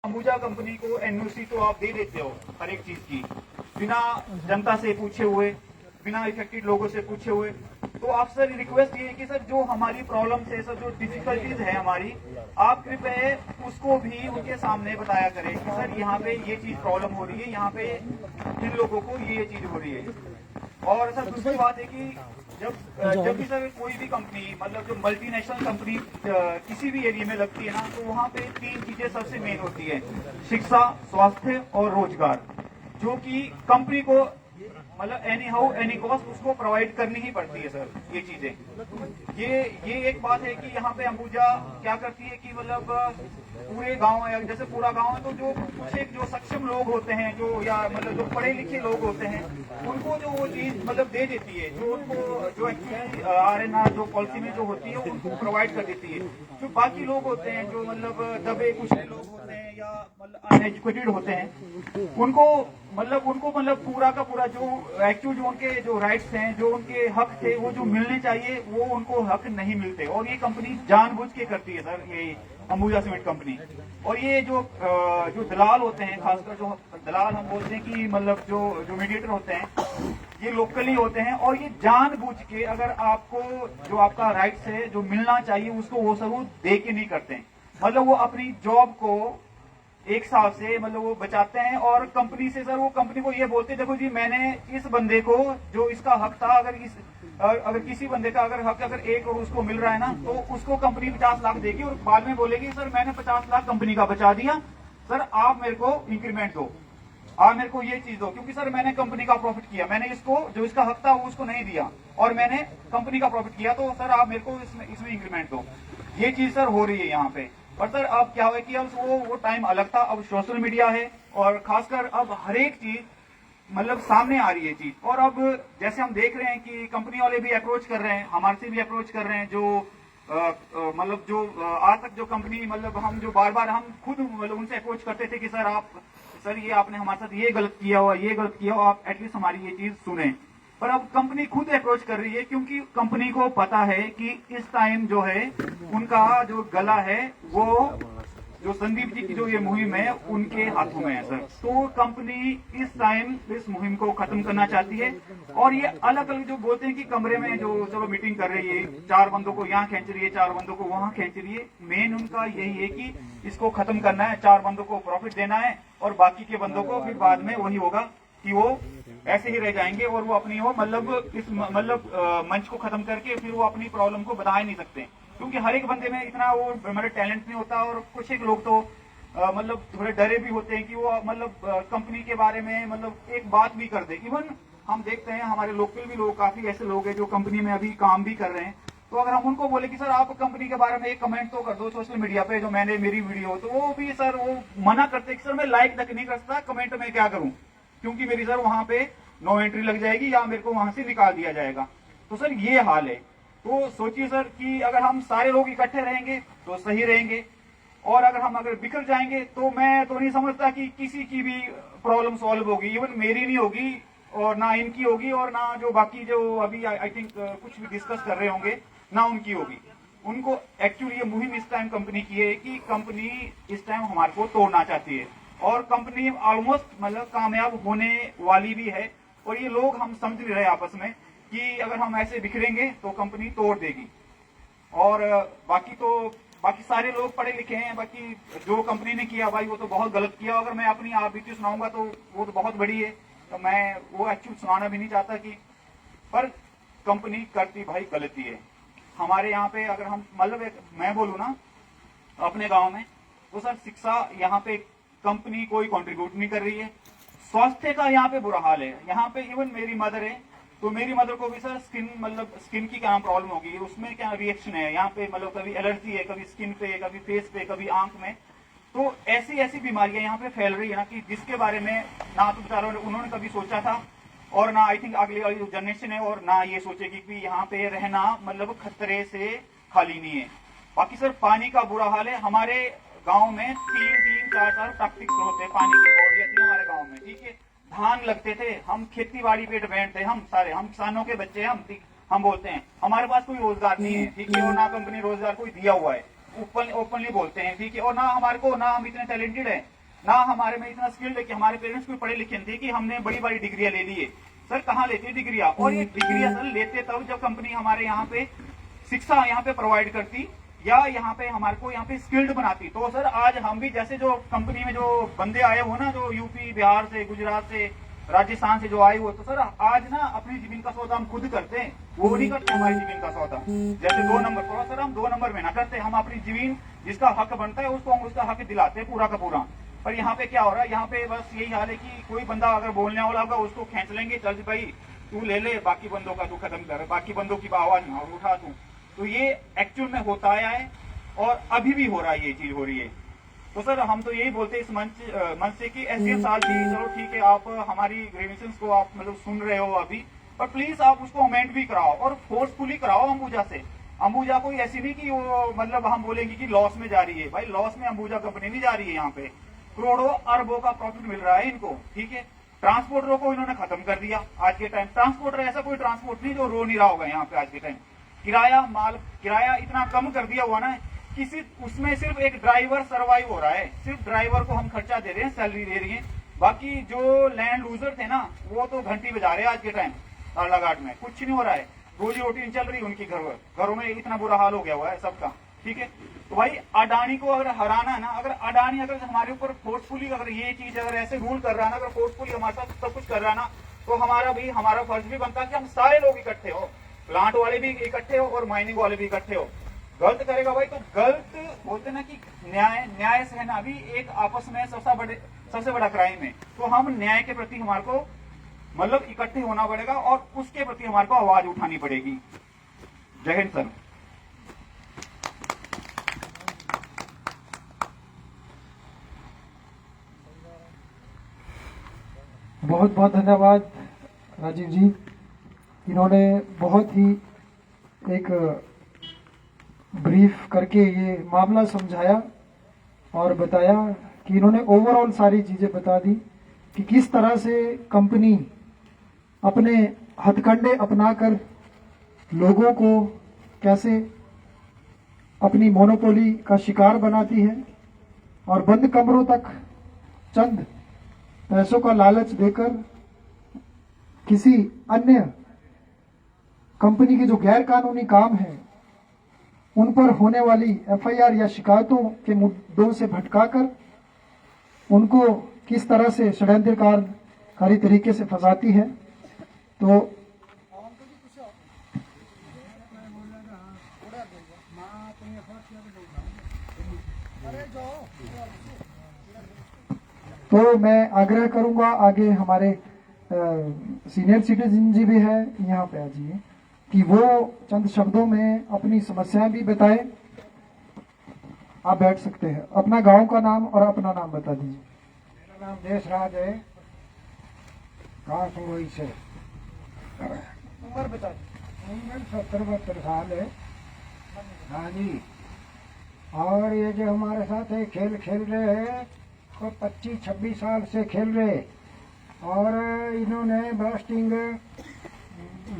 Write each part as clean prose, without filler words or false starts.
Ambuja company को NOC तो आप दे देते हो हर एक चीज की, बिना जनता से पूछे हुए, बिना इफेक्टेड लोगों से पूछे हुए। तो आप सर रिक्वेस्ट ये है कि सर जो हमारी प्रॉब्लम है, सर जो डिफिकल्टीज है हमारी, आप कृपया उसको भी उनके सामने बताया करें कि सर यहाँ पे ये चीज प्रॉब्लम हो रही है, यहाँ पे इन लोगों को ये चीज हो रही है। और सर दूसरी बात है कि जब भी सर कोई भी कंपनी, मतलब जो मल्टीनेशनल कंपनी किसी भी एरिया में लगती है ना, तो वहाँ पे 3 चीजें सबसे मेन होती है: शिक्षा, स्वास्थ्य और रोजगार, जो कि कंपनी को मतलब एनी हाउ एनी कॉस्ट उसको प्रोवाइड करनी ही पड़ती है सर ये चीजें। ये एक बात है कि यहाँ पे अंबुजा क्या करती है कि मतलब पूरे गांव है, जैसे पूरा गांव है, तो जो कुछ एक जो सक्षम लोग होते हैं, जो या मतलब जो पढ़े लिखे लोग होते हैं, उनको जो वो चीज मतलब दे देती है, जो उनको जो एक्चुअली RNR जो पॉलिसी में जो होती है उनको प्रोवाइड कर देती है। जो बाकी लोग होते हैं, जो मतलब दबे कुचले लोग होते हैं या मतलब अनएजुकेटेड होते हैं, उनको पूरा का पूरा जो एक्चुअल जो उनके जो राइट्स हैं, जो उनके हक थे, वो जो मिलने चाहिए, वो उनको हक नहीं मिलते। और ये कंपनी जानबूझ के करती है सर, ये अंबुजा सीमेंट कंपनी। और ये जो दलाल होते हैं, खासकर जो दलाल हम बोलते हैं कि मतलब जो मीडिएटर होते हैं, ये लोकली होते हैं। और ये जानबूझ के अगर आपको जो आपका राइट्स है, जो मिलना चाहिए, उसको वो सर वो दे के नहीं करते हैं। मतलब वो अपनी जॉब को एक साल से मतलब वो बचाते हैं, और कंपनी से सर वो कंपनी को ये बोलते हैं, देखो जी मैंने इस बंदे को जो इसका हक था, अगर किसी बंदे का अगर हक अगर 1 करोड़ उसको मिल रहा है ना, तो उसको कंपनी 50 लाख देगी, और बाद में बोलेगी सर मैंने 50 लाख कंपनी का बचा दिया, सर आप मेरे को इंक्रीमेंट दो, आप मेरे को ये चीज दो, क्योंकि सर मैंने कंपनी का प्रॉफिट किया, मैंने इसको जो इसका हक था वो उसको नहीं दिया, और मैंने कंपनी का प्रॉफिट किया, तो सर आप मेरे को इसमें इंक्रीमेंट दो। ये चीज सर हो रही है यहाँ पे। पर सर अब क्या हुआ कि अब वो टाइम अलग था, अब सोशल मीडिया है, और खासकर अब हर एक चीज मतलब सामने आ रही है चीज। और अब जैसे हम देख रहे हैं कि कंपनी वाले भी अप्रोच कर रहे हैं, हमारे से भी अप्रोच कर रहे हैं, जो मतलब जो आज तक जो कंपनी मतलब हम जो बार बार हम खुद मतलब उनसे अप्रोच करते थे कि सर ये आपने हमारे साथ ये गलत किया हुआ, ये गलत किया हुआ, आप एटलीस्ट हमारी ये चीज सुने। पर अब कंपनी खुद अप्रोच कर रही है, क्योंकि कंपनी को पता है कि इस टाइम जो है उनका जो गला है, वो जो संदीप जी की जो ये मुहिम है उनके हाथों में है सर। तो कंपनी इस टाइम इस मुहिम को खत्म करना चाहती है। और ये अलग अलग जो बोलते हैं कि कमरे में जो चलो मीटिंग कर रही है, 4 बंदों को यहाँ खींच रही है, 4 बंदों को वहां खींच रही है, मेन उनका यही है कि इसको खत्म करना है, 4 बंदों को प्रॉफिट देना है, और बाकी के बंदों को फिर बाद में वही होगा कि वो ऐसे ही रह जाएंगे, और वो अपनी वो मतलब इस मंच को खत्म करके फिर वो अपनी प्रॉब्लम को बता ही नहीं सकते, क्योंकि हर एक बंदे में इतना वो मतलब टैलेंट नहीं होता। और कुछ एक लोग तो मतलब थोड़े डरे भी होते हैं कि वो मतलब कंपनी के बारे में मतलब एक बात भी कर दे। इवन हम देखते हैं हमारे लोकल भी लोग, काफी ऐसे लोग हैं जो कंपनी में अभी काम भी कर रहे हैं, तो अगर हम उनको बोले कि सर आप कंपनी के बारे में एक कमेंट तो कर दो सोशल मीडिया पे, जो मैंने मेरी वीडियो, तो वो भी सर वो मना करते कि सर मैं लाइक तक नहीं कर सकता, कमेंट में क्या करूं, क्योंकि मेरी सर वहां पे नो एंट्री लग जाएगी या मेरे को वहां से निकाल दिया जाएगा। तो सर ये हाल है। तो सोचिए सर कि अगर हम सारे लोग इकट्ठे रहेंगे तो सही रहेंगे, और अगर बिखर जाएंगे तो मैं तो नहीं समझता कि किसी की भी प्रॉब्लम सॉल्व होगी। इवन मेरी नहीं होगी, और ना इनकी होगी, और ना जो बाकी जो अभी आई थिंक कुछ भी डिस्कस कर रहे होंगे, ना उनकी होगी। उनको एक्चुअली ये मुहिम इस टाइम कंपनी की है कि कंपनी इस टाइम हमारे को तोड़ना चाहती है, और कंपनी ऑलमोस्ट मतलब कामयाब होने वाली भी है। और ये लोग हम समझ नहीं रहे आपस में कि अगर हम ऐसे बिखरेंगे तो कंपनी तोड़ देगी। और बाकी सारे लोग पढ़े लिखे हैं, बाकी जो कंपनी ने किया भाई वो तो बहुत गलत किया। अगर मैं अपनी आप बीती सुनाऊंगा तो वो तो बहुत बड़ी है, तो मैं वो एक्चुअली सुनाना भी नहीं चाहता कि, पर कंपनी करती भाई गलती है। हमारे यहाँ पे अगर हम मतलब मैं बोलूँ ना अपने गाँव में, तो सर शिक्षा यहाँ पे कंपनी कोई कॉन्ट्रीब्यूट नहीं कर रही है। स्वास्थ्य का यहाँ पे बुरा हाल है। यहाँ पे इवन मेरी मदर है, तो मेरी मदर को भी सर स्किन की क्या प्रॉब्लम होगी, उसमें क्या रिएक्शन है यहाँ पे, मतलब कभी एलर्जी है, कभी स्किन पे, कभी फेस पे, कभी आंख में। तो ऐसी बीमारियां यहाँ पे फैल रही है ना कि जिसके बारे में ना तो बेचारों उन्होंने कभी सोचा था, और ना आई थिंक अगली वाली जो जनरेशन है, और ना ये सोचेगी कि यहाँ पे रहना मतलब खतरे से खाली नहीं है। बाकी सर पानी का बुरा हाल है। हमारे गाँव में 3-4 प्राकृतिक स्रोत है पानी की, बॉडियां थी हमारे गाँव में, ठीक है, धान लगते थे, हम खेती बाड़ी पे डिपेंड थे, हम किसानों के बच्चे, हम बोलते हैं हमारे पास कोई रोजगार नहीं है, ठीक है, और ना कंपनी रोजगार कोई दिया हुआ है। ओपनली बोलते हैं, ठीक है। और ना हमारे को, ना हम इतने टैलेंटेड है, ना हमारे में इतना स्किल्ड है कि हमारे पेरेंट्स भी पढ़े लिखे थे कि हमने बड़ी बड़ी डिग्रियां ले ली है। सर कहाँ लेती है डिग्रियां? और ये डिग्रियां सर लेते तब जब कंपनी हमारे यहाँ पे शिक्षा यहाँ पे प्रोवाइड करती या यहाँ पे हमारे को यहाँ पे स्किल्ड बनाती। तो सर आज हम भी जैसे जो कंपनी में जो बंदे आए हो ना, जो यूपी बिहार से, गुजरात से, राजस्थान से जो आए हुए, तो सर आज ना अपनी जमीन का सौदा हम खुद करते हैं, वो नहीं करते हमारी जमीन का सौदा। जैसे 2 नंबर पर सर हम 2 नंबर में ना करते, हम अपनी जमीन जिसका हक बनता है उसको हम उसका हक दिलाते हैं पूरा का पूरा। पर यहाँ पे क्या हो रहा है, यहाँ पे बस यही हाल है कि कोई बंदा अगर बोलने वाला होगा उसको खींच लेंगे, चल भाई तू ले ले, बाकी बंदों का तू खत्म कर, बाकी बंदों की आवाज ना उठा तू। तो ये एक्चुअल में होता आया है और अभी भी हो रहा है, ये चीज हो रही है। तो सर हम तो यही बोलते हैं इस मंच से कि एसडीएम साहब जी, चलो ठीक है, आप हमारी ग्रीवेंसेस को आप मतलब सुन रहे हो अभी, पर प्लीज आप उसको अमेंड भी कराओ और फोर्सफुली कराओ अंबुजा से। अंबुजा कोई ऐसी नहीं कि वो मतलब हम बोलेंगे कि लॉस में जा रही है, भाई लॉस में अंबुजा कंपनी नहीं जा रही है, यहाँ पे करोड़ों अरबों का प्रॉफिट मिल रहा है इनको, ठीक है। ट्रांसपोर्टरों को इन्होंने खत्म कर दिया आज के टाइम। ट्रांसपोर्टर ऐसा कोई ट्रांसपोर्ट नहीं जो रो नहीं रहा होगा यहाँ पे आज के टाइम। किराया इतना कम कर दिया हुआ ना, किसी उसमें सिर्फ एक ड्राइवर सर्वाइव हो रहा है, सिर्फ ड्राइवर को हम खर्चा दे रहे हैं, सैलरी दे रही है। बाकी जो लैंड लूजर थे ना, वो तो घंटी बजा रहे हैं आज के टाइम तालाघाट में, कुछ नहीं हो रहा है, रोजी रोटी नहीं चल रही उनकी। घरों में इतना बुरा हाल हो गया हुआ है सबका, ठीक है। तो भाई अडानी को अगर हराना है ना, अगर अडानी अगर हमारे ऊपर फोर्सफुली अगर ये चीज अगर ऐसे रूल कर रहा है ना, अगर फोर्सफुली हमारे साथ सब कुछ कर रहा है ना, तो हमारा फर्ज भी बनता है कि हम सारे लोग इकट्ठे हो, प्लांट वाले भी इकट्ठे हो और माइनिंग वाले भी इकट्ठे हो। गलत करेगा भाई तो गलत बोलते ना कि न्याय सहना भी एक आपस में सबसे बड़ा क्राइम है। तो हम न्याय के प्रति हमारे को मतलब इकट्ठे होना पड़ेगा और उसके प्रति हमारे को आवाज उठानी पड़ेगी। जय हिंद सर। बहुत बहुत धन्यवाद राजीव जी, इन्होंने बहुत ही एक ब्रीफ करके ये मामला समझाया और बताया कि इन्होंने ओवरऑल सारी चीजें बता दी कि किस तरह से कंपनी अपने हथकंडे अपनाकर लोगों को कैसे अपनी मोनोपोली का शिकार बनाती है और बंद कमरों तक चंद पैसों का लालच देकर किसी अन्य कंपनी के जो गैर कानूनी काम है उन पर होने वाली एफआईआर या शिकायतों के मुद्दों से भटकाकर उनको किस तरह से षड्यंत्रकारी तरीके से फंसाती है। तो मैं आग्रह करूंगा, आगे हमारे सीनियर सिटीजन जी भी है, यहाँ पे आ जाइए, कि वो चंद शब्दों में अपनी समस्याएं भी बताएं। आप बैठ सकते हैं, अपना गांव का नाम और अपना नाम बता दीजिए। मेरा नाम देशराज है, कासंगोई से। उम्र बता दीजिए। उम्र 70-72 साल है। हाँ जी। और ये जो हमारे साथ है खेल खेल रहे हैं, को 25-26 साल से खेल रहे, और इन्होंने ब्लास्टिंग,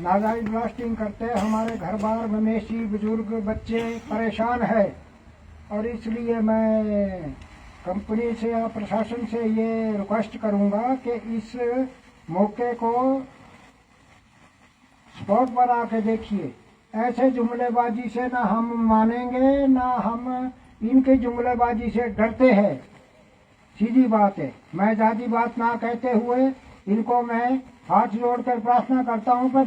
नाजायज ब्लास्टिंग करते हमारे घर बार मवेशी बुजुर्ग बच्चे परेशान है। और इसलिए मैं कंपनी से या प्रशासन से ये रिक्वेस्ट करूंगा कि इस मौके को स्पॉट पर आके देखिए। ऐसे जुमलेबाजी से ना हम मानेंगे, ना हम इनके जुमलेबाजी से डरते हैं। सीधी बात है। मैं ज्यादा बात ना कहते हुए इनको मैं हाथ जोड़कर प्रार्थना करता हूं पर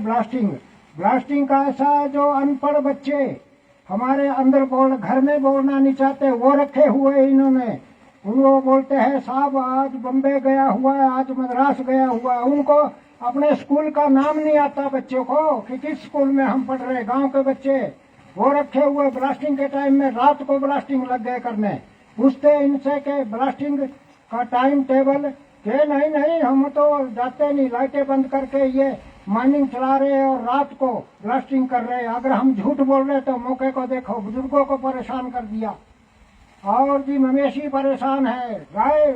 ब्लास्टिंग का ऐसा जो अनपढ़ बच्चे हमारे अंदर घर में बोलना नहीं चाहते, वो रखे हुए इन्होंने। उनको बोलते हैं साहब आज बम्बे गया हुआ है, आज मद्रास गया हुआ है। उनको अपने स्कूल का नाम नहीं आता बच्चों को कि किस स्कूल में हम पढ़ रहे, गांव के बच्चे। वो रखे हुए ब्लास्टिंग के टाइम में रात को ब्लास्टिंग लग गए करने। पूछते इनसे के ब्लास्टिंग का टाइम टेबल के नहीं हम तो जाते नहीं, लाइटें बंद करके ये माइनिंग चला रहे हैं और रात को ब्लास्टिंग कर रहे हैं। अगर हम झूठ बोल रहे तो मौके को देखो, बुजुर्गों को परेशान कर दिया। और जी मवेशी परेशान है, गाय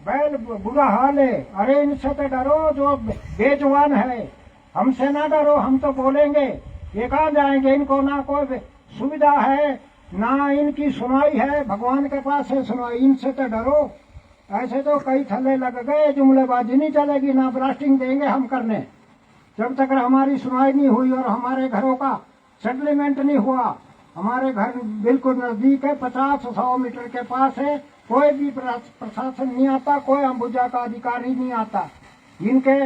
बैल बुरा हाल है। अरे इनसे तो डरो जो बेजवान है, हमसे ना डरो, हम तो बोलेंगे। ये कहाँ जाएंगे, इनको ना कोई सुविधा है ना इनकी सुनाई है, भगवान के पास है सुनाई, इनसे तो डरो। ऐसे तो कई थल्ले लग गए, जुमलेबाजी नहीं चलेगी, ना ब्लास्टिंग देंगे हम करने जब तक हमारी सुनाई नहीं हुई और हमारे घरों का सेटलमेंट नहीं हुआ। हमारे घर बिल्कुल नजदीक है, 50-100 मीटर के पास है, कोई भी प्रशासन नहीं आता, कोई अंबुजा का अधिकारी नहीं आता। इनके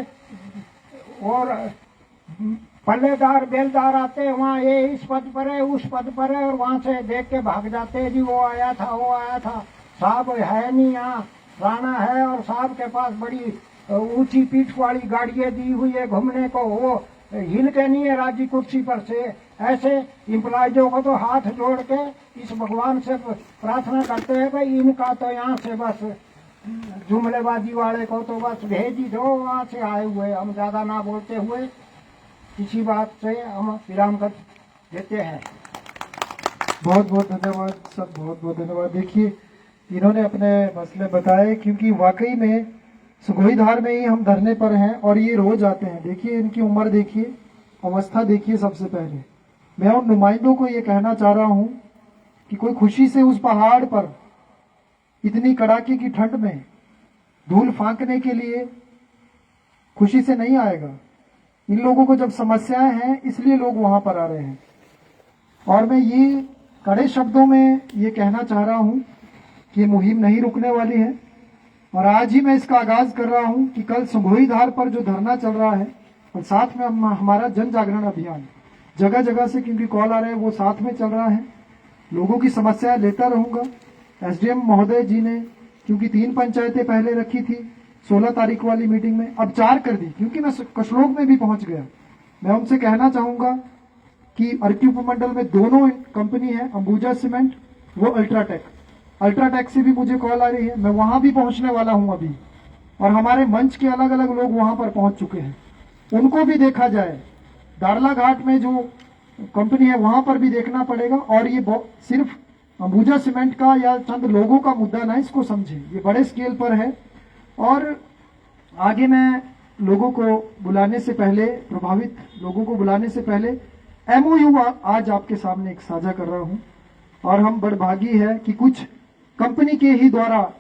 और पल्लेदार बेलदार आते, वहाँ ये इस पद पर है उस पद पर है, और वहाँ से देख के भाग जाते, जी वो आया था, साहब है नहीं यहाँ, राणा है और साहब के पास बड़ी ऊंची पीठ वाली गाड़ियां दी हुई है घूमने को, वो हिल के नहीं है राजी कुर्सी पर से। ऐसे इम्प्लॉयजों को तो हाथ जोड़ के इस भगवान से प्रार्थना करते हैं भाई इनका तो यहाँ से बस जुमलेबाजी वाले को तो बस भेज ही दो, वहाँ से आए हुए। हम ज्यादा ना बोलते हुए किसी बात से हम विराम कर देते हैं। बहुत बहुत धन्यवाद सब, बहुत बहुत धन्यवाद। देखिए इन्होंने अपने मसले बताए, क्योंकि वाकई में सुगोईधार में ही हम धरने पर हैं और ये रोज आते हैं। देखिए इनकी उम्र देखिए, अवस्था देखिए। सबसे पहले मैं उन नुमाइंदों को ये कहना चाह रहा हूं कि कोई खुशी से उस पहाड़ पर इतनी कड़ाके की ठंड में धूल फांकने के लिए खुशी से नहीं आएगा। इन लोगों को जब समस्याएं हैं इसलिए लोग वहां पर आ रहे हैं। और मैं ये कड़े शब्दों में ये कहना चाह रहा हूं कि ये मुहिम नहीं रुकने वाली है, और आज ही मैं इसका आगाज कर रहा हूं कि कल सुगोईधार पर जो धरना चल रहा है और साथ में हमारा जन जागरण अभियान जगह जगह से, क्योंकि कॉल आ रहे हैं, वो साथ में चल रहा है। लोगों की समस्याएं लेता रहूंगा। एसडीएम महोदय जी ने क्योंकि 3 पंचायतें पहले रखी थी 16 तारीख वाली मीटिंग में, अब 4 कर दी, क्योंकि मैं कशलोग में भी पहुंच गया। मैं उनसे कहना चाहूंगा कि अर्की उपमंडल में दोनों कंपनी है, अंबुजा सीमेंट वो अल्ट्राटेक से भी मुझे कॉल आ रही है, मैं वहां भी पहुंचने वाला हूं अभी। और हमारे मंच के अलग अलग लोग वहां पर पहुंच चुके हैं, उनको भी देखा जाए। दाड़ला घाट में जो कंपनी है वहां पर भी देखना पड़ेगा। और ये सिर्फ अंबुजा सीमेंट का या चंद लोगों का मुद्दा ना, इसको समझे, ये बड़े स्केल पर है। और आगे मैं लोगों को बुलाने से पहले, प्रभावित लोगों को बुलाने से पहले एमओयू आज आपके सामने एक साझा कर रहा हूं। और हम बड़भागी है कि कुछ कंपनी के ही द्वारा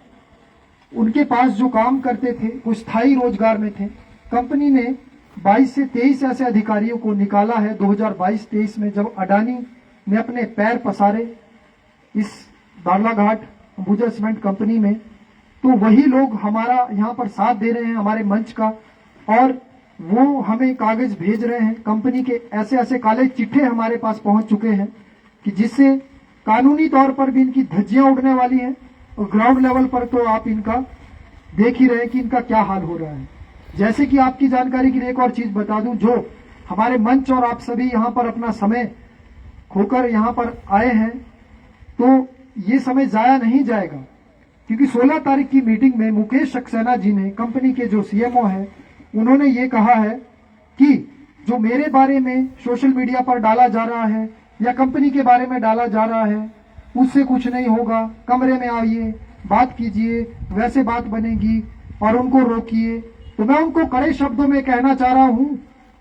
उनके पास जो काम करते थे, कुछ स्थायी रोजगार में थे, कंपनी ने 22 से 23 ऐसे अधिकारियों को निकाला है 2022-23 में, जब अडानी ने अपने पैर पसारे इस दाड़ला घाट अंबुजा सीमेंट कंपनी में। तो वही लोग हमारा यहाँ पर साथ दे रहे हैं, हमारे मंच का, और वो हमें कागज भेज रहे हैं। कंपनी के ऐसे ऐसे काले चिट्ठे हमारे पास पहुंच चुके हैं कि जिससे कानूनी तौर पर भी इनकी धज्जियां उड़ने वाली हैं, और ग्राउंड लेवल पर तो आप इनका देख ही रहे कि इनका क्या हाल हो रहा है। जैसे कि आपकी जानकारी के लिए एक और चीज बता दूं, जो हमारे मंच और आप सभी यहाँ पर अपना समय खोकर यहाँ पर आए हैं, तो ये समय जाया नहीं जाएगा, क्योंकि 16 तारीख की मीटिंग में मुकेश सक्सेना जी ने, कंपनी के जो सीएमओ है, उन्होंने ये कहा है कि जो मेरे बारे में सोशल मीडिया पर डाला जा रहा है या कंपनी के बारे में डाला जा रहा है उससे कुछ नहीं होगा, कमरे में आइए, बात कीजिए, वैसे बात बनेगी, और उनको रोकिए। तो मैं उनको कड़े शब्दों में कहना चाह रहा हूं,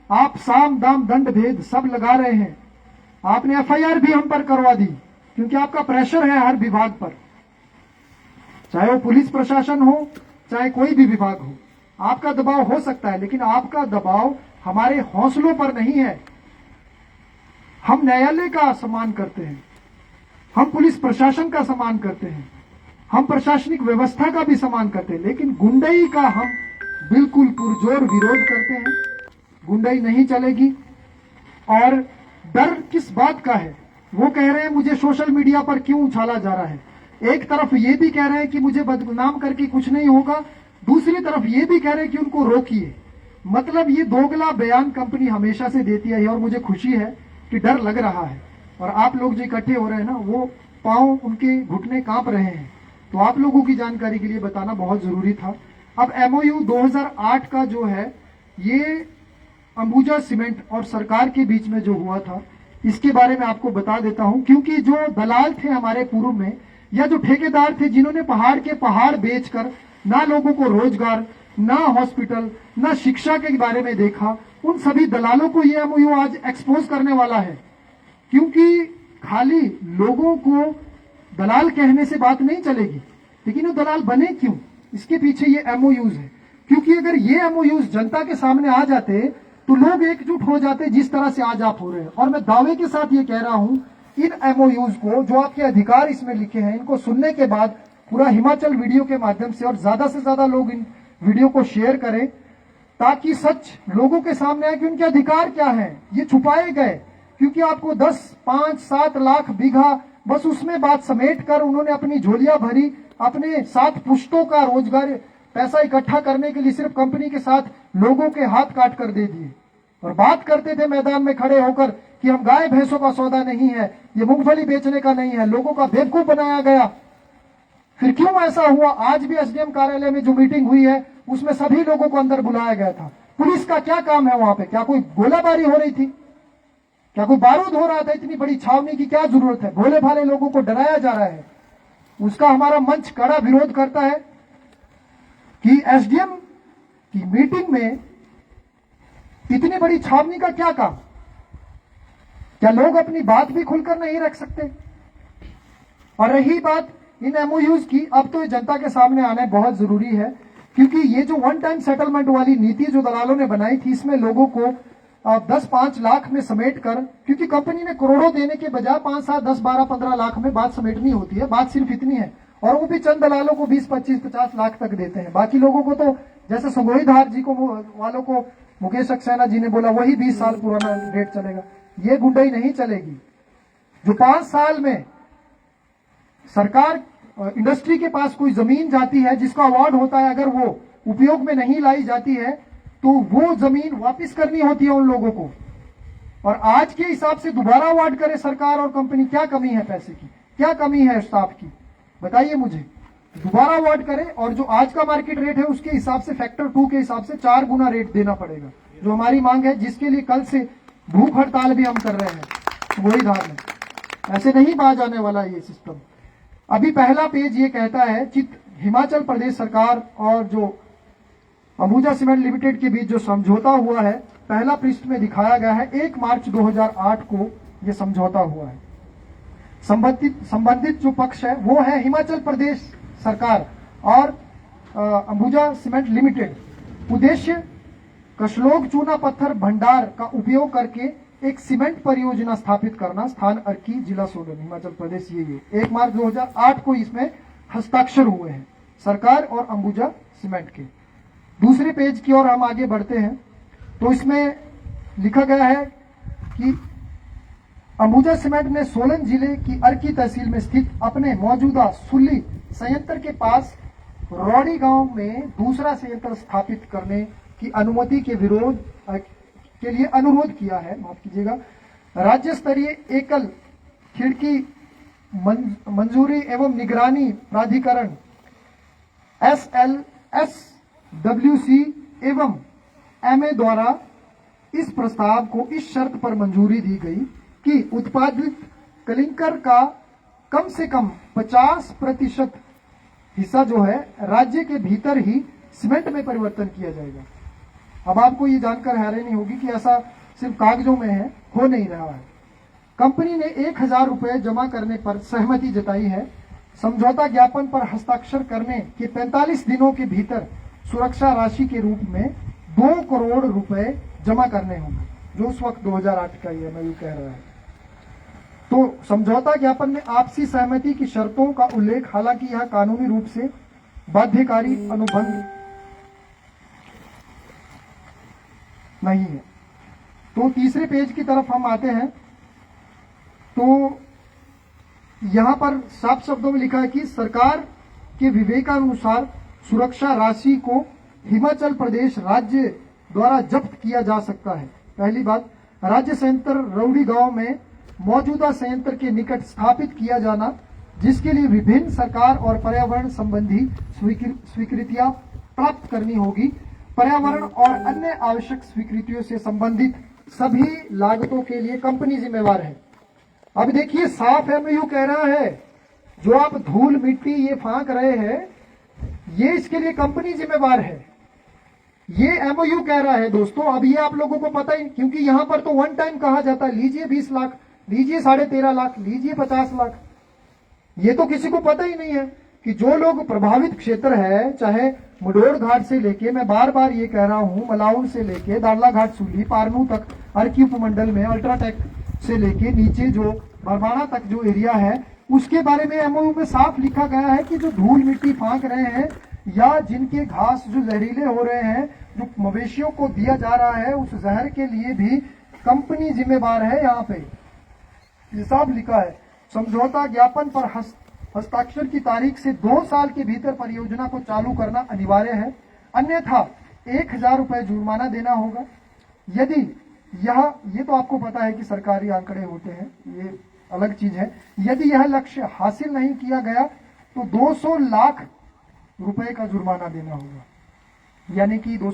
आप साम दाम दंड भेद सब लगा रहे हैं। आपने एफआईआर भी हम पर करवा दी, क्योंकि आपका प्रेशर है हर विभाग पर, चाहे वो पुलिस प्रशासन हो, चाहे कोई भी विभाग हो। आपका दबाव हो सकता है, लेकिन आपका दबाव हमारे हौसलों पर नहीं है। हम न्यायालय का सम्मान करते हैं, हम पुलिस प्रशासन का सम्मान करते हैं, हम प्रशासनिक व्यवस्था का भी सम्मान करते हैं, लेकिन गुंडई का हम बिल्कुल पुरजोर विरोध करते हैं। गुंडई नहीं चलेगी। और डर किस बात का है? वो कह रहे हैं मुझे सोशल मीडिया पर क्यों उछाला जा रहा है। एक तरफ ये भी कह रहे हैं कि मुझे बदनाम करके कुछ नहीं होगा, दूसरी तरफ ये भी कह रहे हैं कि उनको रोकिए। मतलब ये दोगला बयान कंपनी हमेशा से देती है, और मुझे खुशी है कि डर लग रहा है। और आप लोग जो इकट्ठे हो रहे हैं ना, वो पांव उनके घुटने कांप रहे हैं। तो आप लोगों की जानकारी के लिए बताना बहुत जरूरी था। अब एमओयू 2008 का जो है, ये अंबुजा सीमेंट और सरकार के बीच में जो हुआ था, इसके बारे में आपको बता देता हूं, क्योंकि जो दलाल थे हमारे पूर्व में, या जो ठेकेदार थे जिन्होंने पहाड़ के पहाड़ बेचकर ना लोगों को रोजगार, ना हॉस्पिटल, ना शिक्षा के बारे में देखा, उन सभी दलालों को ये एमओयू आज एक्सपोज करने वाला है। क्योंकि खाली लोगों को दलाल कहने से बात नहीं चलेगी, लेकिन वो दलाल बने क्यों, इसके पीछे ये एमओयूज है। क्योंकि अगर ये एमओयूज जनता के सामने आ जाते तो लोग एकजुट हो जाते जिस तरह से आज आप हो रहे हैं। और मैं दावे के साथ ये कह रहा हूं, इन एमओयूज को, जो आपके अधिकार इसमें लिखे हैं, इनको सुनने के बाद पूरा हिमाचल वीडियो के माध्यम से और ज्यादा से ज्यादा लोग इन वीडियो को शेयर करें, ताकि सच लोगों के सामने आए कि उनके अधिकार क्या हैं। ये छुपाए गए क्योंकि आपको 10, 5, 7 लाख बीघा बस उसमें बात समेट कर उन्होंने अपनी झोलियां भरी, अपने 7 पुश्तों का रोजगार पैसा इकट्ठा करने के लिए सिर्फ कंपनी के साथ लोगों के हाथ काट कर दे दिए। और बात करते थे मैदान में खड़े होकर कि हम गाय भैंसों का सौदा नहीं है, ये मूंगफली बेचने का नहीं है, लोगों का बेवकूफ बनाया गया। फिर क्यों ऐसा हुआ? आज भी एसडीएम कार्यालय में जो मीटिंग हुई है उसमें सभी लोगों को अंदर बुलाया गया था। पुलिस का क्या काम है वहां पे? क्या कोई गोलाबारी हो रही थी? क्या कोई बारूद हो रहा था? इतनी बड़ी छावनी की क्या जरूरत है? भोले भाले लोगों को डराया जा रहा है। उसका हमारा मंच कड़ा विरोध करता है कि एसडीएम की मीटिंग में इतनी बड़ी छावनी का क्या काम? क्या लोग अपनी बात भी खुलकर नहीं रख सकते? और रही बात इन एमओयूज की, अब तो ये जनता के सामने आना बहुत जरूरी है, क्योंकि ये जो वन टाइम सेटलमेंट वाली नीति जो दलालों ने बनाई थी, इसमें लोगों को 10-5 लाख में समेट कर, क्योंकि कंपनी ने करोड़ों देने के बजाय 5, 7, 10, 12, 15 लाख में बात समेटनी होती है। बात सिर्फ इतनी है, और वो भी चंद दलालों को 20, 25, 50 लाख तक देते हैं। बाकी लोगों को तो जैसे संगोईधार जी को वालों को मुकेश सक्सेना जी ने बोला वही 20 साल पुराना रेट चलेगा। ये गुंडाई नहीं चलेगी। जो 5 साल में सरकार इंडस्ट्री के पास कोई जमीन जाती है जिसका अवार्ड होता है, अगर वो उपयोग में नहीं लाई जाती है तो वो जमीन वापस करनी होती है उन लोगों को। और आज के हिसाब से दोबारा अवार्ड करे सरकार और कंपनी, क्या कमी है पैसे की, क्या कमी है स्टाफ की, बताइए मुझे। दोबारा अवार्ड करे और जो आज का मार्केट रेट है उसके हिसाब से, फैक्टर 2 के हिसाब से 4 गुना रेट देना पड़ेगा, जो हमारी मांग है, जिसके लिए कल से भूख हड़ताल भी हम कर रहे हैं वही धार में। ऐसे नहीं बाज आने वाला ये सिस्टम। अभी पहला पेज ये कहता है, हिमाचल प्रदेश सरकार और जो अंबुजा सीमेंट लिमिटेड के बीच जो समझौता हुआ है, पहला पृष्ठ में दिखाया गया है 1 मार्च 2008 को ये समझौता हुआ है। संबंधित जो पक्ष है वो है हिमाचल प्रदेश सरकार और अंबुजा सीमेंट लिमिटेड। उद्देश्य कशलोग चूना पत्थर भंडार का उपयोग करके एक सीमेंट परियोजना स्थापित करना, स्थान अर्की, जिला सोलन, हिमाचल प्रदेश। ये 1 मार्च 2008 को इसमें हस्ताक्षर हुए हैं सरकार और अंबुजा सीमेंट के। दूसरे पेज की ओर हम आगे बढ़ते हैं तो इसमें लिखा गया है कि अंबुजा सीमेंट ने सोलन जिले की अर्की तहसील में स्थित अपने मौजूदा सुल्ली संयंत्र के पास रौड़ी गांव में दूसरा संयंत्र स्थापित करने की अनुमति के विरोध के लिए अनुरोध किया है, माफ कीजिएगा, राज्य स्तरीय एकल खिड़की मंजूरी एवं निगरानी प्राधिकरण SLSWC एवं MA द्वारा इस प्रस्ताव को इस शर्त पर मंजूरी दी गई कि उत्पादित क्लिंकर का कम से कम 50% हिस्सा जो है राज्य के भीतर ही सीमेंट में परिवर्तन किया जाएगा। अब आपको ये जानकर हैरानी होगी कि ऐसा सिर्फ कागजों में है, हो नहीं रहा है। कंपनी ने 1000 रुपए जमा करने पर सहमति जताई है। समझौता ज्ञापन पर हस्ताक्षर करने के 45 दिनों के भीतर सुरक्षा राशि के रूप में 2 करोड़ रुपए जमा करने होंगे, जो उस वक्त 2008 का ये मैं कह रहा है। तो समझौता ज्ञापन में आपसी सहमति की शर्तों का उल्लेख, हालांकि यह कानूनी रूप से बाध्यकारी अनुबंध नहीं है। तो तीसरे पेज की तरफ हम आते हैं तो यहां पर साफ शब्दों में लिखा है कि सरकार के विवेकानुसार सुरक्षा राशि को हिमाचल प्रदेश राज्य द्वारा जब्त किया जा सकता है। पहली बात, राज्य संयंत्र रौड़ी गांव में मौजूदा संयंत्र के निकट स्थापित किया जाना, जिसके लिए विभिन्न सरकार और पर्यावरण संबंधी स्वीकृतियां प्राप्त करनी होगी। पर्यावरण और अन्य आवश्यक स्वीकृतियों से संबंधित सभी लागतों के लिए कंपनी जिम्मेवार है। अब देखिए, साफ एमओयू कह रहा है, जो आप धूल मिट्टी ये फांक रहे हैं, ये इसके लिए कंपनी जिम्मेवार है। ये एमओयू कह रहा है दोस्तों। अब ये आप लोगों को पता ही, क्योंकि यहां पर तो वन टाइम कहा जाता है, लीजिए 20 लाख लीजिए 13.5 लाख, लीजिए 50 लाख। ये तो किसी को पता ही नहीं है कि जो लोग प्रभावित क्षेत्र है, चाहे मुडोर घाट से लेके, मैं बार बार ये कह रहा हूं, मलाउन से लेके दाड़ला घाट सूली पारनू तक, अर्की उपमंडल में अल्ट्राटेक से लेके नीचे जो बरवाना तक जो एरिया है, उसके बारे में एमओयू में साफ लिखा गया है कि जो धूल मिट्टी फांक रहे हैं या जिनके घास जो जहरीले हो रहे हैं, जो मवेशियों को दिया जा रहा है, उस जहर के लिए भी कंपनी जिम्मेवार है। यहाँ पे ये साफ लिखा है, समझौता ज्ञापन पर हस्ताक्षर की तारीख से 2 साल के भीतर परियोजना को चालू करना अनिवार्य है, अन्यथा 1,000 रुपए जुर्माना देना होगा। यदि ये तो आपको पता है कि सरकारी आंकड़े होते हैं, ये अलग चीज है। यदि यह लक्ष्य हासिल नहीं किया गया तो 200 लाख रुपए का जुर्माना देना होगा, यानी कि 2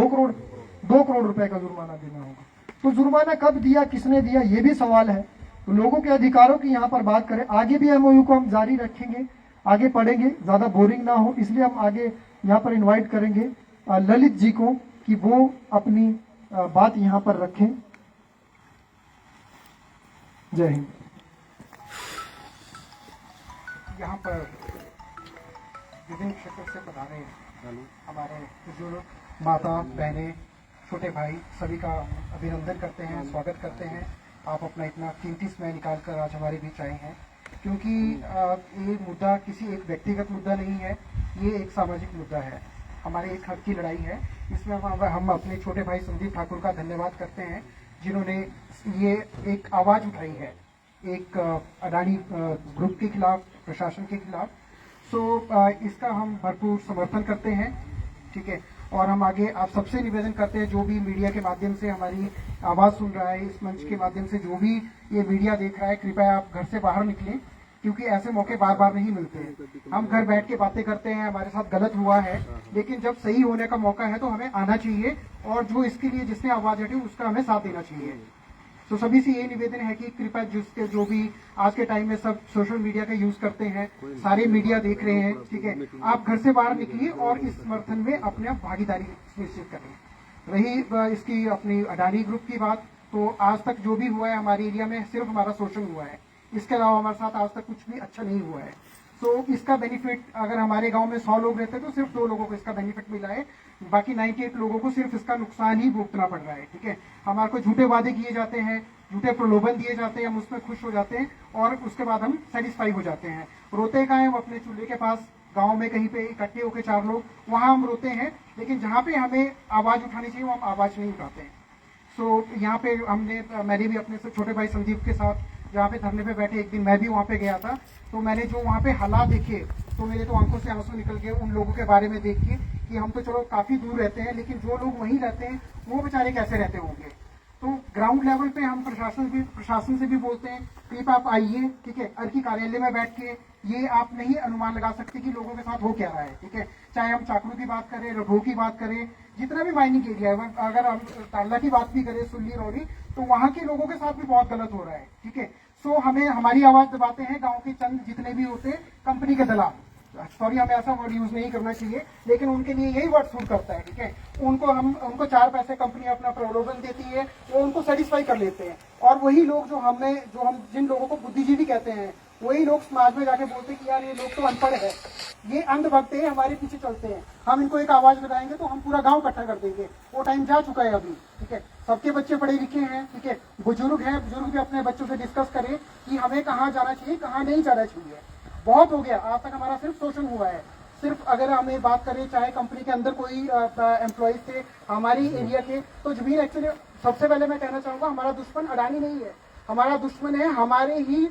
करोड़ रुपए का जुर्माना देना होगा। तो जुर्माना कब दिया, किसने दिया, ये भी सवाल है। तो लोगों के अधिकारों की यहाँ पर बात करें, आगे भी एमओयू को हम जारी रखेंगे, आगे पढ़ेंगे, ज्यादा बोरिंग ना हो, इसलिए हम आगे यहाँ पर इनवाइट करेंगे ललित जी को कि वो अपनी बात यहाँ पर रखें। जय हिंद। यहाँ पर विभिन्न क्षेत्र से पधारे हमारे बुजुर्ग, माता, बहनें, छोटे भाई, सभी का अभिनंदन करते हैं, स्वागत करते हैं। आप अपना इतना कीमती समय निकाल कर आज हमारे बीच आए हैं, क्योंकि ये मुद्दा किसी एक व्यक्तिगत मुद्दा नहीं है, ये एक सामाजिक मुद्दा है, हमारे एक हक की लड़ाई है। इसमें हम अपने छोटे भाई संदीप ठाकुर का धन्यवाद करते हैं, जिन्होंने ये एक आवाज़ उठाई है एक अडानी ग्रुप के खिलाफ, प्रशासन के खिलाफ। इसका हम भरपूर समर्थन करते हैं, ठीक है। और हम आगे आप सबसे निवेदन करते हैं, जो भी मीडिया के माध्यम से हमारी आवाज़ सुन रहा है, इस मंच के माध्यम से जो भी ये मीडिया देख रहा है, कृपया आप घर से बाहर निकलें, क्योंकि ऐसे मौके बार बार नहीं मिलते हैं। हम घर बैठ के बातें करते हैं, हमारे साथ गलत हुआ है, लेकिन जब सही होने का मौका है तो हमें आना चाहिए, और जो इसके लिए जिसने आवाज़ उठाई उसका हमें साथ देना चाहिए। तो सभी से ये निवेदन है कि कृपया जो भी आज के टाइम में सब सोशल मीडिया का यूज करते हैं, सारे मीडिया देख रहे हैं, ठीक है, आप घर से बाहर निकलिए और इस समर्थन में अपने आप भागीदारी सुनिश्चित करें। रही इसकी अपनी अडानी ग्रुप की बात, तो आज तक जो भी हुआ है हमारे एरिया में सिर्फ हमारा शोषण हुआ है, इसके अलावा हमारे साथ आज तक कुछ भी अच्छा नहीं हुआ है। तो इसका बेनिफिट अगर हमारे गांव में 100 लोग रहते हैं तो सिर्फ 2 लोगों को इसका बेनिफिट मिला है, बाकी 98 लोगों को सिर्फ इसका नुकसान ही भुगतना पड़ रहा है, ठीक है। हमारे को झूठे वादे किए जाते हैं, झूठे प्रलोभन दिए जाते हैं, हम उसमें खुश हो जाते हैं और उसके बाद हम सेटिस्फाई हो जाते हैं। रोते कहाँ हैं, हम अपने चूल्हे के पास गांव में कहीं पे इकट्ठे होकर 4 लोग, वहां हम रोते हैं, लेकिन जहां पे हमें आवाज उठानी चाहिए वो हम आवाज नहीं उठाते हैं। यहाँ पे मैंने भी अपने छोटे भाई संदीप के साथ जहाँ पे धरने पे बैठे, एक दिन मैं भी वहाँ पे गया था, तो मैंने जो वहाँ पे हालात देखे तो मेरे तो आंखों से आंसू निकल गए उन लोगों के बारे में देख के कि हम तो चलो काफी दूर रहते हैं, लेकिन जो लोग वहीं रहते हैं वो बेचारे कैसे रहते होंगे। तो ग्राउंड लेवल पे हम प्रशासन से भी बोलते हैं, प्लीज आप आइए, ठीक है, अर्की कार्यालय में बैठ के ये आप नहीं अनुमान लगा सकते कि लोगों के साथ हो क्या रहा है, ठीक है। चाहे हम चाकरू की बात करें, रघो की बात करें, जितना भी माइनिंग एरिया है, अगर हम ताल्ला की बात भी करें, सुल्ली रौरी, तो वहाँ के लोगों के साथ भी बहुत गलत हो रहा है, ठीक है। हमें हमारी आवाज दबाते हैं गाँव के चंद जितने भी होते हैं कंपनी के दलाल, सॉरी हमें ऐसा वर्ड यूज नहीं करना चाहिए, लेकिन उनके लिए यही वर्ड सूट करता है, ठीक है। उनको 4 पैसे कंपनी अपना प्रलोभन देती है, वो उनको सेटिस्फाई कर लेते हैं, और वही लोग जो हम जिन लोगों को बुद्धिजीवी कहते हैं, वही लोग समाज में जाके बोलते हैं कि यार ये लोग तो अनपढ़ है, ये अंधभक्त है, हमारे पीछे चलते हैं, हम इनको एक आवाज लगाएंगे तो हम पूरा गांव इकट्ठा कर देंगे। वो टाइम जा चुका है अभी, ठीक है। सबके बच्चे पढ़े लिखे हैं, ठीक है, बुजुर्ग हैं, बुजुर्ग भी अपने बच्चों से डिस्कस करें कि हमें कहाँ जाना चाहिए, कहाँ नहीं जाना चाहिए। बहुत हो गया, आज तक हमारा सिर्फ शोषण हुआ है। सिर्फ अगर हमें बात करें, चाहे कंपनी के अंदर कोई एम्प्लॉयज थे हमारी एरिया के, तो जमीन एक्चुअली सबसे पहले मैं कहना चाहूंगा हमारा दुश्मन अडानी नहीं है, हमारा दुश्मन है हमारे ही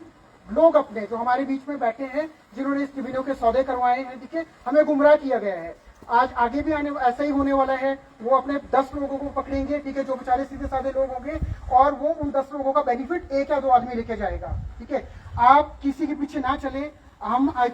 लोग अपने जो हमारे बीच में बैठे हैं, जिन्होंने इस जमीनों के सौदे करवाए हैं, ठीक है, हमें गुमराह किया गया है। आज आगे भी ऐसा ही होने वाला है, वो अपने 10 लोगों को पकड़ेंगे, ठीक है, जो बेचारे सीधे साधे लोग होंगे, और वो उन 10 लोगों का बेनिफिट 1 या 2 आदमी लेके जाएगा, ठीक है। आप किसी के पीछे ना चले, हम आज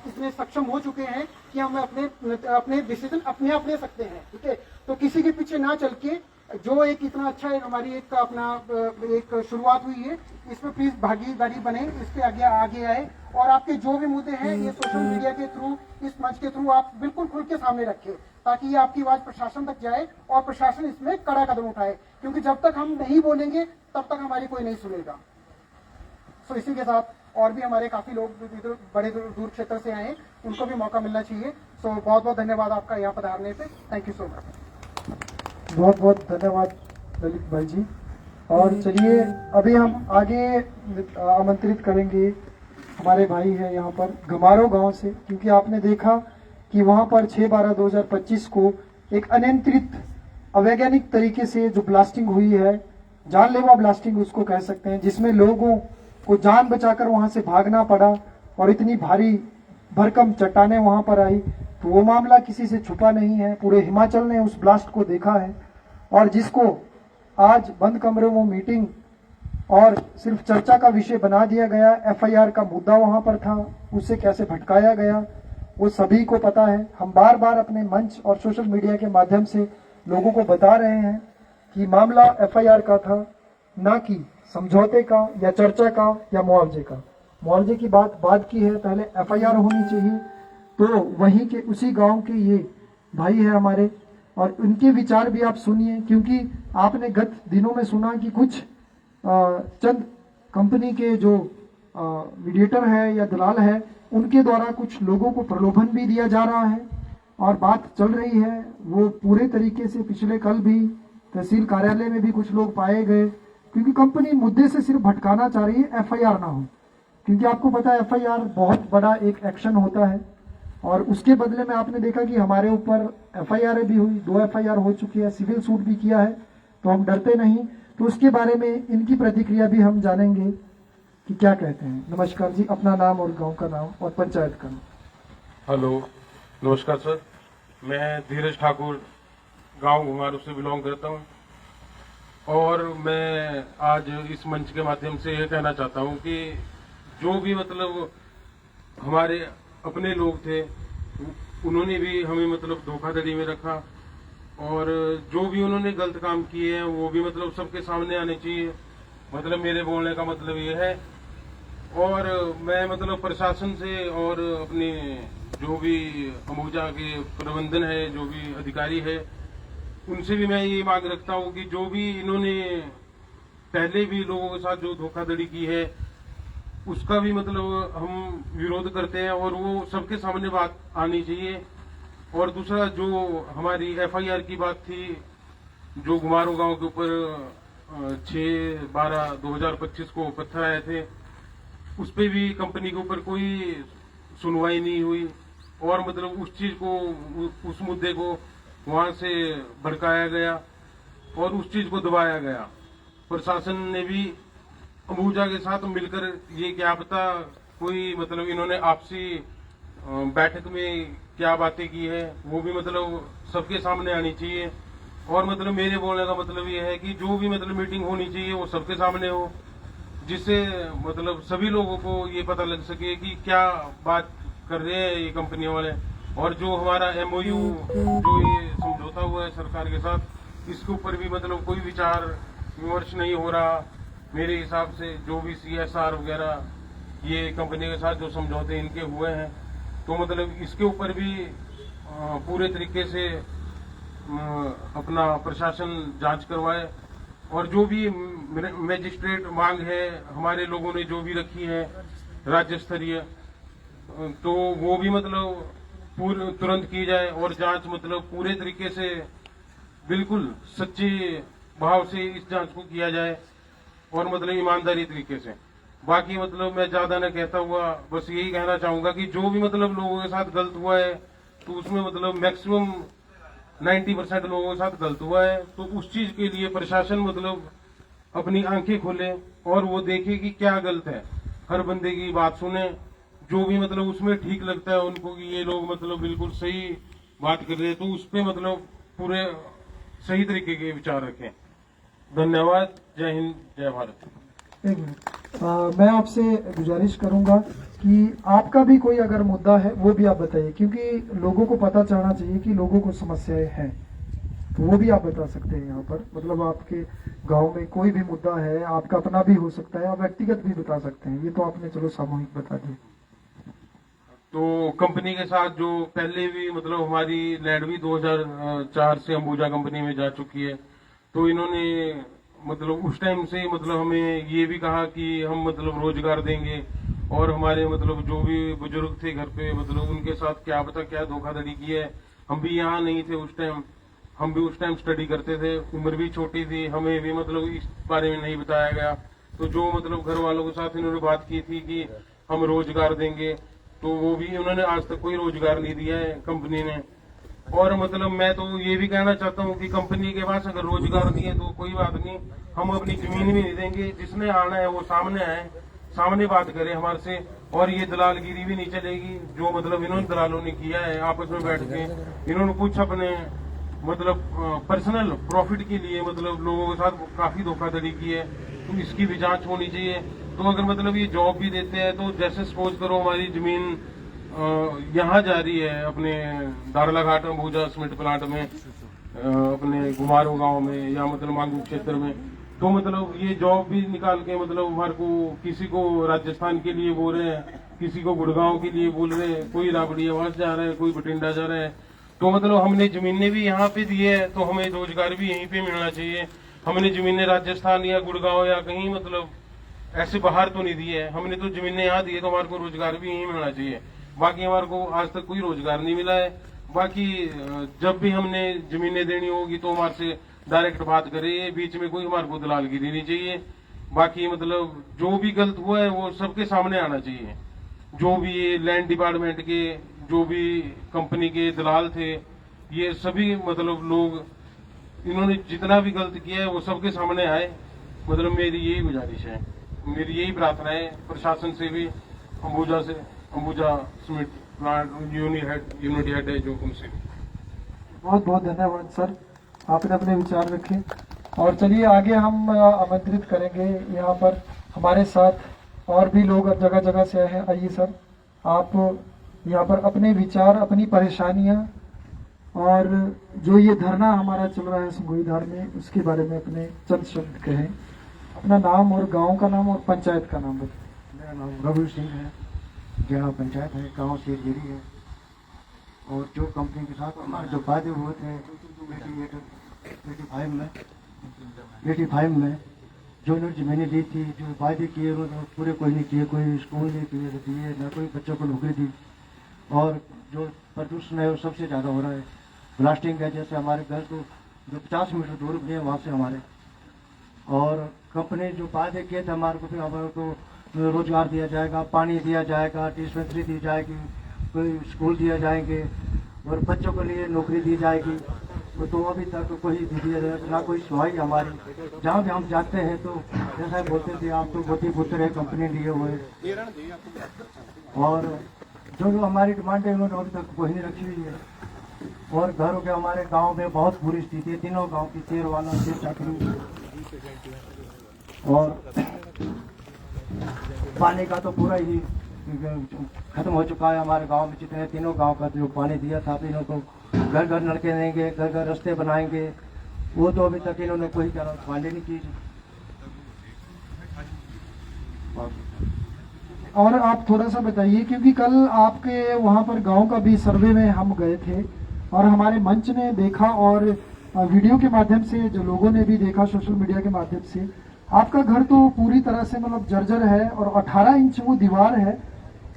इतने सक्षम हो चुके हैं कि हम अपने डिसीजन अपने आप ले सकते हैं, ठीक है। तो किसी के पीछे ना चल के जो एक इतना अच्छा है हमारी एक शुरुआत हुई है, इसमें प्लीज भागीदारी बने, इसके आगे आए, और आपके जो भी मुद्दे हैं ये सोशल मीडिया के थ्रू, इस मंच के थ्रू आप बिल्कुल खुल के सामने रखें, ताकि ये आपकी आवाज प्रशासन तक जाए और प्रशासन इसमें कड़ा कदम उठाए, क्योंकि जब तक हम नहीं बोलेंगे तब तक हमारी कोई नहीं सुनेगा। सो इसी के साथ और भी हमारे काफी लोग बड़े दूर क्षेत्र से आए हैं, उनको भी मौका मिलना चाहिए। सो बहुत बहुत धन्यवाद आपका यहाँ पधारने पे। Thank you so much. बहुत बहुत धन्यवाद ललित भाई जी। और चलिए अभी हम आगे आमंत्रित करेंगे हमारे भाई है यहाँ पर गमारो गांव से, क्योंकि आपने देखा कि वहां पर 6/12/2025 को एक अनियंत्रित अवैज्ञानिक तरीके से जो ब्लास्टिंग हुई है, जानलेवा ब्लास्टिंग उसको कह सकते हैं, जिसमें लोगों को जान बचाकर वहां से भागना पड़ा और इतनी भारी भरकम चट्टानें वहां पर आई। तो वो मामला किसी से छुपा नहीं है, पूरे हिमाचल ने उस ब्लास्ट को देखा है। और जिसको आज बंद कमरे में मीटिंग और सिर्फ चर्चा का विषय बना दिया गया, एफआईआर का मुद्दा वहां पर था, उसे कैसे भटकाया गया वो सभी को पता है। हम बार बार अपने मंच और सोशल मीडिया के माध्यम से लोगों को बता रहे हैं कि मामला एफआईआर का था, ना कि समझौते का या चर्चा का या मुआवजे का। मुआवजे की बात बाद की है, पहले एफआईआर होनी चाहिए। तो वहीं के उसी गांव के ये भाई है हमारे, और उनके विचार भी आप सुनिए, क्योंकि आपने गत दिनों में सुना कि कुछ चंद कंपनी के जो मीडिएटर है या दलाल है, उनके द्वारा कुछ लोगों को प्रलोभन भी दिया जा रहा है और बात चल रही है। वो पूरे तरीके से पिछले कल भी तहसील कार्यालय में भी कुछ लोग पाए गए, क्योंकि कंपनी मुद्दे से सिर्फ भटकाना चाह रही है, एफआईआर ना हो। क्योंकि आपको पता है एफआईआर बहुत बड़ा एक एक्शन होता है, और उसके बदले में आपने देखा कि हमारे ऊपर एफआईआर भी हुई, 2 एफआईआर हो चुकी है, सिविल सूट भी किया है, तो हम डरते नहीं। तो उसके बारे में इनकी प्रतिक्रिया भी हम जानेंगे कि क्या कहते हैं। नमस्कार जी, अपना नाम और गांव का नाम और पंचायत का नाम। हेलो, नमस्कार सर। मैं धीरज ठाकुर गांव घुमारू से बिलोंग करता हूं, और मैं आज इस मंच के माध्यम से ये कहना चाहता हूं कि जो भी मतलब हमारे अपने लोग थे, उन्होंने भी हमें मतलब धोखाधड़ी में रखा, और जो भी उन्होंने गलत काम किए हैं वो भी मतलब सबके सामने आने चाहिए। मतलब मेरे बोलने का मतलब ये है। और मैं मतलब प्रशासन से और अपने जो भी अम्बुजा के प्रबंधन है, जो भी अधिकारी है, उनसे भी मैं ये मांग रखता हूँ कि जो भी इन्होंने पहले भी लोगों के साथ जो धोखाधड़ी की है, उसका भी मतलब हम विरोध करते हैं, और वो सबके सामने बात आनी चाहिए। और दूसरा जो हमारी एफआईआर की बात थी, जो घुमारू गांव के ऊपर 6/12/2025 को पत्थर आए थे, उस पे भी कंपनी के ऊपर कोई सुनवाई नहीं हुई, और मतलब उस चीज को, उस मुद्दे को वहां से भड़काया गया और उस चीज को दबाया गया। प्रशासन ने भी अम्बुजा के साथ मिलकर, ये क्या पता कोई मतलब इन्होंने आपसी बैठक में क्या बातें की है, वो भी मतलब सबके सामने आनी चाहिए। और मतलब मेरे बोलने का मतलब ये है कि जो भी मतलब मीटिंग होनी चाहिए वो सबके सामने हो, जिससे मतलब सभी लोगों को ये पता लग सके कि क्या बात कर रहे हैं ये कंपनी वाले। और जो हमारा एमओयू, जो ये समझौता हुआ है सरकार के साथ, इसके ऊपर भी मतलब कोई विचार विमर्श नहीं हो रहा मेरे हिसाब से। जो भी CSR वगैरह ये कंपनी के साथ जो समझौते इनके हुए हैं, तो मतलब इसके ऊपर भी पूरे तरीके से अपना प्रशासन जांच करवाए। और जो भी मैजिस्ट्रेट मांग है हमारे लोगों ने जो भी रखी है राज्य स्तरीय, तो वो भी मतलब तुरंत की जाए, और जांच मतलब पूरे तरीके से बिल्कुल सच्चे भाव से इस जांच को किया जाए, और मतलब ईमानदारी तरीके से। बाकी मतलब मैं ज्यादा न कहता हुआ बस यही कहना चाहूंगा कि जो भी मतलब लोगों के साथ गलत हुआ है, तो उसमें मतलब मैक्सिमम 90% लोगों के साथ गलत हुआ है। तो उस चीज के लिए प्रशासन मतलब अपनी आंखें खोले और वो देखे कि क्या गलत है, हर बंदे की बात सुने, जो भी मतलब उसमें ठीक लगता है उनको कि ये लोग मतलब बिल्कुल सही बात कर रहे हैं, तो उस पर मतलब पूरे सही तरीके के विचार रखें। धन्यवाद। जय हिंद, जय भारत। एक मिनट, मैं आपसे गुजारिश करूंगा कि आपका भी कोई अगर मुद्दा है वो भी आप बताइए, क्योंकि लोगों को पता चलना चाहिए कि लोगों को समस्याएं हैं, तो वो भी आप बता सकते हैं यहाँ पर। मतलब आपके गांव में कोई भी मुद्दा है, आपका अपना भी हो सकता है, आप व्यक्तिगत भी बता सकते हैं। ये तो आपने चलो सामूहिक बता दिया। तो कंपनी के साथ जो पहले भी मतलब हमारी लैंड भी 2004 से अंबुजा कंपनी में जा चुकी है, तो इन्होंने मतलब उस टाइम से मतलब हमें ये भी कहा कि हम मतलब रोजगार देंगे, और हमारे मतलब जो भी बुजुर्ग थे घर पे मतलब उनके साथ क्या पता क्या धोखाधड़ी की है। हम भी यहाँ नहीं थे उस टाइम, हम भी उस टाइम स्टडी करते थे, उम्र भी छोटी थी, हमें भी मतलब इस बारे में नहीं बताया गया। तो जो मतलब घर वालों के साथ इन्होंने बात की थी कि हम रोजगार देंगे, तो वो भी उन्होंने आज तक कोई रोजगार नहीं दिया है कंपनी ने। और मतलब मैं तो ये भी कहना चाहता हूँ कि कंपनी के पास अगर रोजगार नहीं है तो कोई बात नहीं, हम अपनी जमीन भी नहीं देंगे। जिसने आना है वो सामने आए, सामने बात करे हमारे से, और ये दलालगिरी भी नहीं चलेगी जो मतलब इन्होंने दलालों ने किया है आपस में बैठ के। इन्होंने कुछ अपने मतलब पर्सनल प्रॉफिट के लिए मतलब लोगों के साथ काफी धोखाधड़ी की है, तो इसकी भी जांच होनी चाहिए। तो अगर मतलब ये जॉब भी देते हैं तो जैसे सपोज करो हमारी जमीन यहाँ जा रही है अपने दारला घाट अंबुजा सीमेंट प्लांट में, अपने गुमारो गांव में या मतलब मांगू क्षेत्र में, तो मतलब ये जॉब भी निकाल के मतलब हमारे को किसी को राजस्थान के लिए बोल रहे हैं, किसी को गुड़गांव के लिए बोल रहे हैं, कोई राबड़ी आवास जा रहा है, कोई बठिंडा जा रहा है। तो मतलब हमने जमीनें भी यहाँ पे दी है तो हमें रोजगार भी यहीं पे मिलना चाहिए। हमने जमीनें राजस्थान या गुड़गांव या कहीं मतलब ऐसे बाहर तो नहीं दी है, हमने तो जमीनें यहाँ दी है, तो हमारे को रोजगार भी यहीं मिलना चाहिए। बाकी हमारे को आज तक कोई रोजगार नहीं मिला है। बाकी जब भी हमने जमीनें देनी होगी तो हमारे से डायरेक्ट बात करे, बीच में कोई हमारे को दलालगिरी नहीं चाहिए। बाकी मतलब जो भी गलत हुआ है वो सबके सामने आना चाहिए। जो भी ये लैंड डिपार्टमेंट के जो भी कंपनी के दलाल थे, ये सभी मतलब लोग इन्होंने जितना भी गलत किया है वो सबके सामने आए। मतलब मेरी यही गुजारिश है, मेरी यही प्रार्थना है प्रशासन से भी, Ambuja cement plant unit head है जो उनसे भी। बहुत बहुत धन्यवाद सर, आपने अपने विचार रखे। और चलिए आगे हम आमंत्रित करेंगे यहाँ पर हमारे साथ और भी लोग जगह जगह से आए हैं। आइए सर, आप यहाँ पर अपने विचार, अपनी परेशानियाँ और जो ये धरना हमारा चल रहा है संगोईधार में, उसके बारे में अपने चंद शब्द कहें। अपना नाम और गांव का नाम और पंचायत का नाम बताएं। मेरा नाम रघु सिंह है, जिला पंचायत है, गांव शेरगिरी है। और जो कंपनी के साथ हमारे जो वादे हुए थे 85 में जो उन्होंने जमीनें दी थी, जो वादे किए उन्होंने पूरे कोई नहीं किए। कोई स्कूल नहीं दिए, न कोई बच्चों को नौकरी दी। और जो प्रदूषण है वो सबसे ज़्यादा हो रहा है। ब्लास्टिंग है, जैसे हमारे घर को जो 50 मीटर दूर भी है वहाँ से हमारे। और कंपनी जो वादे किए थे हमारे को रोजगार दिया जाएगा, पानी दिया जाएगा, डिस्पेंसरी दी जाएगी, कोई स्कूल दिया जाएंगे और बच्चों के लिए नौकरी दी जाएगी। तो अभी तक कोई दिया जाएगा ना, कोई सुनवाई हमारी। जहाँ भी हम जाते हैं तो जैसा बोलते थे आप तो गति पुत्र है, कंपनी लिए हुए। और जो जो हमारी डिमांड है उन्होंने अभी तक कोई नहीं रखी हुई है। और घरों के हमारे गांव में बहुत बुरी स्थिति है, तीनों गांव की शेर वाला, शेर चाकरी। और पानी का तो पूरा ही खत्म हो चुका है हमारे गांव में। जितने तीनों गांव का जो पानी दिया था, तीनों को घर घर नलके देंगे, घर घर रास्ते बनाएंगे, वो तो अभी तक इन्होंने कोई वादे नहीं की। और आप थोड़ा सा बताइए, क्योंकि कल आपके वहाँ पर गांव का भी सर्वे में हम गए थे और हमारे मंच ने देखा और वीडियो के माध्यम से जो लोगों ने भी देखा, सोशल मीडिया के माध्यम से, आपका घर तो पूरी तरह से मतलब जर्जर है और 18 इंच वो दीवार है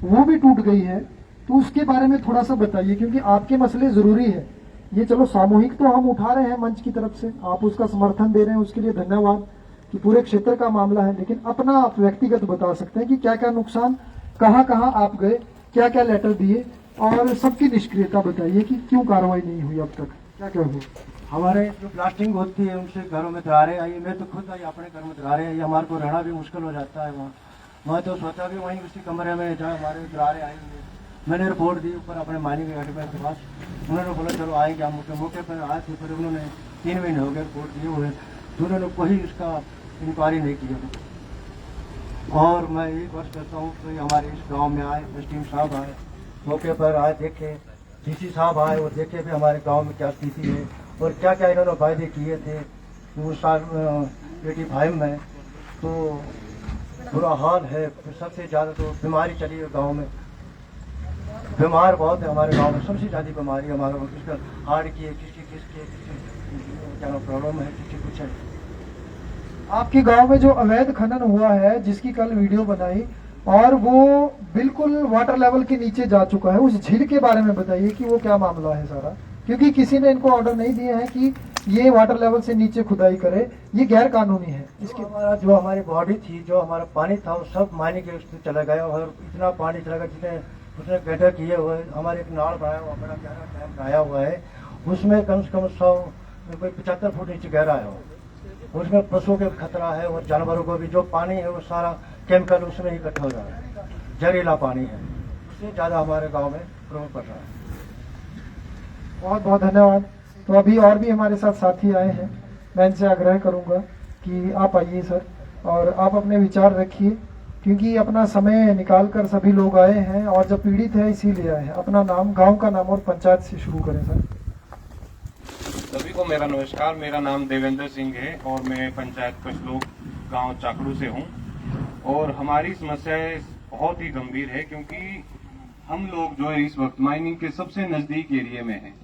वो भी टूट गई है। तो उसके बारे में थोड़ा सा बताइए, क्योंकि आपके मसले जरूरी है। ये चलो सामूहिक तो हम उठा रहे हैं मंच की तरफ से, आप उसका समर्थन दे रहे हैं, उसके लिए धन्यवाद कि पूरे क्षेत्र का मामला है। लेकिन अपना आप व्यक्तिगत बता सकते हैं कि क्या क्या नुकसान, कहाँ कहाँ आप गए, क्या क्या लेटर दिए, और सबकी निष्क्रियता बताइए कि क्यों कार्रवाई नहीं हुई अब तक, क्या क्या हुआ। हमारे जो ब्लास्टिंग होती है उनसे घरों में दरारें आई। मैं तो खुद आई अपने घर में दरारें आई, हमारे को रहना भी मुश्किल हो जाता है वहाँ। मैं तो सोचा भी वहीं उसी कमरे में जहाँ हमारे दरारें आई हुई। मैंने रिपोर्ट दी ऊपर अपने माइनिंग एडवाइस के पास, उन्होंने बोला चलो आएंगे हम। मौके पर आए थे, फिर उन्होंने 3 महीने हो गए रिपोर्ट दिए हुए, तो उन्होंने कोई इसका इंक्वायरी नहीं किया। और मैं यही वर्ष करता हूँ कि हमारे इस गाँव में आए, एसडीएम साहब आए, मौके पर आए, देखे, डीसी साहब आए और देखे भी हमारे गाँव में क्या स्थिति है और क्या क्या इन्होंने वायदे किए थे वो साल 85 में। तो बुरा हाल है। सबसे ज़्यादा तो बीमारी चली है गांव में, बीमार बहुत है हमारे गांव में। सबसे ज़्यादा बीमारी हमारे किसका हार्ट की है, किसकी क्या प्रॉब्लम है, किसकी कुछ है। आपके गांव में जो अवैध खनन हुआ है, जिसकी कल वीडियो बनाई, और वो बिल्कुल वाटर लेवल के नीचे जा चुका है, उस झील के बारे में बताइए कि वो क्या मामला है सारा, क्योंकि किसी ने इनको ऑर्डर नहीं दिए हैं कि ये वाटर लेवल से नीचे खुदाई करे, ये गैर कानूनी है। इसके हमारा जो हमारी बॉडी थी, जो हमारा पानी था, वो सब मायने के उसमें चला गया, और इतना पानी चला गया जितने उसने गड्ढा किए हुए, हमारे एक नाड़ बनाया हुआ, बड़ा गहरा डैम बनाया हुआ है, उसमें कम से कम 100 कोई 75 फुट नीचे गहरा है वो। उसमें पशुओं के खतरा है और जानवरों को भी। जो पानी है वो सारा केमिकल उसमें इकट्ठा हो जा रहा है, जहरीला पानी है, उससे ज़्यादा हमारे गाँव में प्रभाव पड़ रहा है। बहुत बहुत धन्यवाद। तो अभी और भी हमारे साथ साथी आए हैं, मैं इनसे आग्रह करूंगा कि आप आइए सर, और आप अपने विचार रखिए, क्योंकि अपना समय निकाल कर सभी लोग आए हैं, और जब पीड़ित है इसीलिए आए हैं। अपना नाम, गांव का नाम और पंचायत से शुरू करें सर। सभी को मेरा नमस्कार। मेरा नाम देवेंद्र सिंह है और मैं पंचायत कचलोक गांव चाकड़ू से हूं। और हमारी समस्या बहुत ही गंभीर है, क्योंकि हम लोग जो है इस वक्त माइनिंग के सबसे नजदीक एरिया में हैं।